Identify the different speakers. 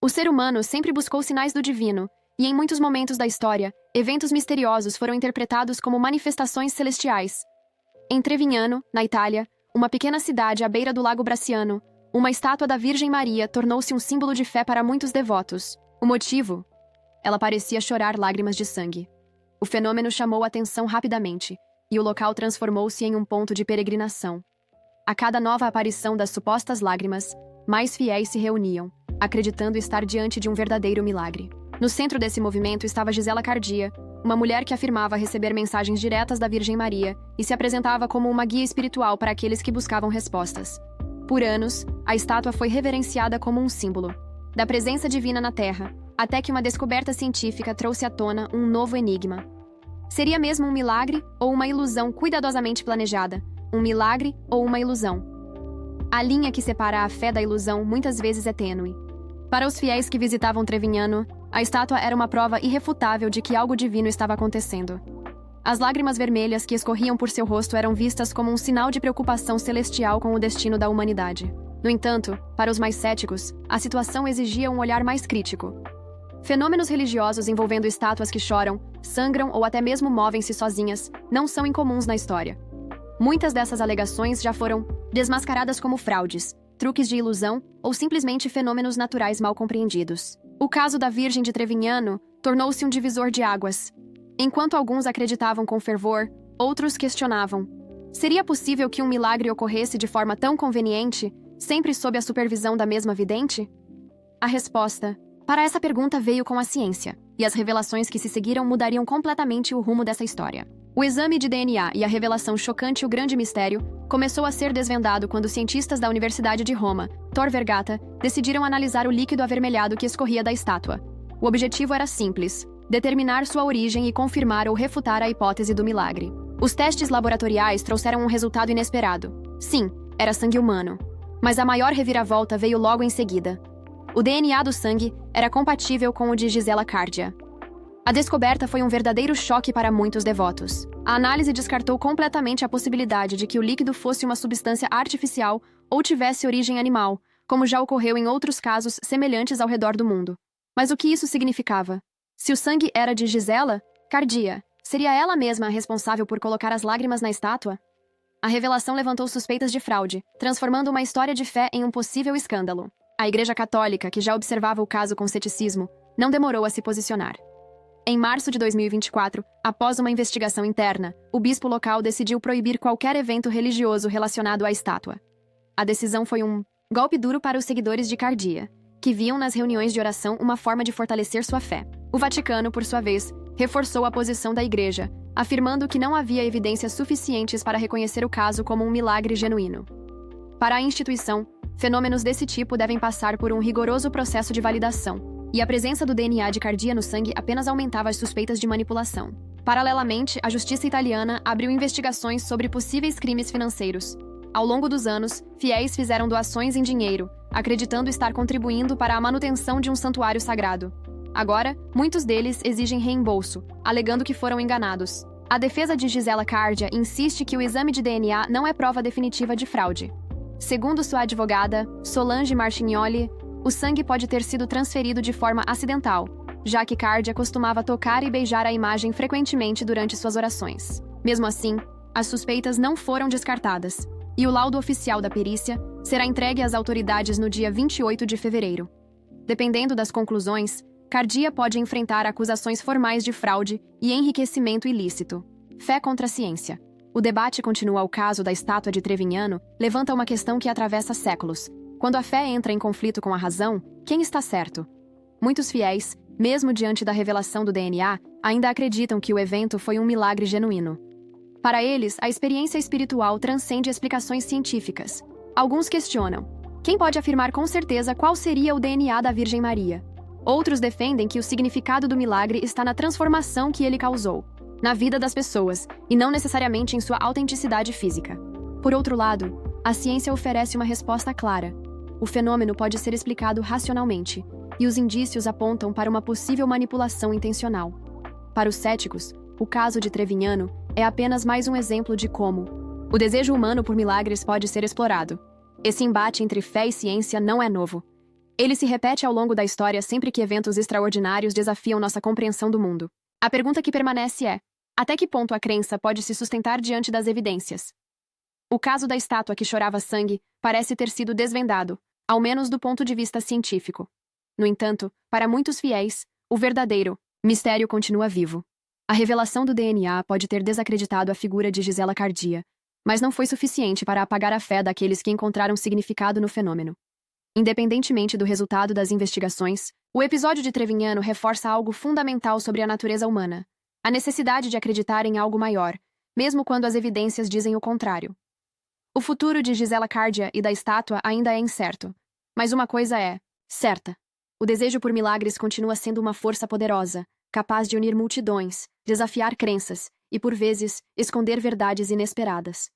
Speaker 1: O ser humano sempre buscou sinais do divino, e em muitos momentos da história, eventos misteriosos foram interpretados como manifestações celestiais. Em Trevignano, na Itália, uma pequena cidade à beira do Lago Bracciano, uma estátua da Virgem Maria tornou-se um símbolo de fé para muitos devotos. O motivo? Ela parecia chorar lágrimas de sangue. O fenômeno chamou a atenção rapidamente, e o local transformou-se em um ponto de peregrinação. A cada nova aparição das supostas lágrimas, mais fiéis se reuniam, acreditando estar diante de um verdadeiro milagre. No centro desse movimento estava Gisela Cardia, uma mulher que afirmava receber mensagens diretas da Virgem Maria e se apresentava como uma guia espiritual para aqueles que buscavam respostas. Por anos, a estátua foi reverenciada como um símbolo da presença divina na Terra, até que uma descoberta científica trouxe à tona um novo enigma. Seria mesmo um milagre ou uma ilusão cuidadosamente planejada? Um milagre ou uma ilusão? A linha que separa a fé da ilusão muitas vezes é tênue. Para os fiéis que visitavam Trevignano, a estátua era uma prova irrefutável de que algo divino estava acontecendo. As lágrimas vermelhas que escorriam por seu rosto eram vistas como um sinal de preocupação celestial com o destino da humanidade. No entanto, para os mais céticos, a situação exigia um olhar mais crítico. Fenômenos religiosos envolvendo estátuas que choram, sangram ou até mesmo movem-se sozinhas não são incomuns na história. Muitas dessas alegações já foram desmascaradas como fraudes, truques de ilusão ou simplesmente fenômenos naturais mal compreendidos. O caso da Virgem de Trevignano tornou-se um divisor de águas. Enquanto alguns acreditavam com fervor, outros questionavam. Seria possível que um milagre ocorresse de forma tão conveniente, sempre sob a supervisão da mesma vidente? A resposta para essa pergunta veio com a ciência, e as revelações que se seguiram mudariam completamente o rumo dessa história. O exame de DNA e a revelação chocante O Grande Mistério começou a ser desvendado quando cientistas da Universidade de Roma, Tor Vergata, decidiram analisar o líquido avermelhado que escorria da estátua. O objetivo era simples: determinar sua origem e confirmar ou refutar a hipótese do milagre. Os testes laboratoriais trouxeram um resultado inesperado. Sim, era sangue humano. Mas a maior reviravolta veio logo em seguida. O DNA do sangue era compatível com o de Gisela Cardia. A descoberta foi um verdadeiro choque para muitos devotos. A análise descartou completamente a possibilidade de que o líquido fosse uma substância artificial ou tivesse origem animal, como já ocorreu em outros casos semelhantes ao redor do mundo. Mas o que isso significava? Se o sangue era de Gisela Cardia, seria ela mesma a responsável por colocar as lágrimas na estátua? A revelação levantou suspeitas de fraude, transformando uma história de fé em um possível escândalo. A Igreja Católica, que já observava o caso com ceticismo, não demorou a se posicionar. Em março de 2024, após uma investigação interna, o bispo local decidiu proibir qualquer evento religioso relacionado à estátua. A decisão foi um golpe duro para os seguidores de Cardia, que viam nas reuniões de oração uma forma de fortalecer sua fé. O Vaticano, por sua vez, reforçou a posição da Igreja, afirmando que não havia evidências suficientes para reconhecer o caso como um milagre genuíno. Para a instituição, fenômenos desse tipo devem passar por um rigoroso processo de validação, e a presença do DNA de Cardia no sangue apenas aumentava as suspeitas de manipulação. Paralelamente, a justiça italiana abriu investigações sobre possíveis crimes financeiros. Ao longo dos anos, fiéis fizeram doações em dinheiro, acreditando estar contribuindo para a manutenção de um santuário sagrado. Agora, muitos deles exigem reembolso, alegando que foram enganados. A defesa de Gisela Cardia insiste que o exame de DNA não é prova definitiva de fraude. Segundo sua advogada, Solange Marchignoli, o sangue pode ter sido transferido de forma acidental, já que Cardia costumava tocar e beijar a imagem frequentemente durante suas orações. Mesmo assim, as suspeitas não foram descartadas, e o laudo oficial da perícia será entregue às autoridades no dia 28 de fevereiro. Dependendo das conclusões, Cardia pode enfrentar acusações formais de fraude e enriquecimento ilícito. Fé contra a ciência. O debate continua. O caso da estátua de Trevignano levanta uma questão que atravessa séculos. Quando a fé entra em conflito com a razão, quem está certo? Muitos fiéis, mesmo diante da revelação do DNA, ainda acreditam que o evento foi um milagre genuíno. Para eles, a experiência espiritual transcende explicações científicas. Alguns questionam: quem pode afirmar com certeza qual seria o DNA da Virgem Maria? Outros defendem que o significado do milagre está na transformação que ele causou, na vida das pessoas, e não necessariamente em sua autenticidade física. Por outro lado, a ciência oferece uma resposta clara. O fenômeno pode ser explicado racionalmente, e os indícios apontam para uma possível manipulação intencional. Para os céticos, o caso de Trevignano é apenas mais um exemplo de como o desejo humano por milagres pode ser explorado. Esse embate entre fé e ciência não é novo. Ele se repete ao longo da história sempre que eventos extraordinários desafiam nossa compreensão do mundo. A pergunta que permanece é: até que ponto a crença pode se sustentar diante das evidências? O caso da estátua que chorava sangue parece ter sido desvendado, ao menos do ponto de vista científico. No entanto, para muitos fiéis, o verdadeiro mistério continua vivo. A revelação do DNA pode ter desacreditado a figura de Gisela Cardia, mas não foi suficiente para apagar a fé daqueles que encontraram significado no fenômeno. Independentemente do resultado das investigações, o episódio de Trevignano reforça algo fundamental sobre a natureza humana: a necessidade de acreditar em algo maior, mesmo quando as evidências dizem o contrário. O futuro de Gisela Cardia e da estátua ainda é incerto, mas uma coisa é certa: o desejo por milagres continua sendo uma força poderosa, capaz de unir multidões, desafiar crenças e, por vezes, esconder verdades inesperadas.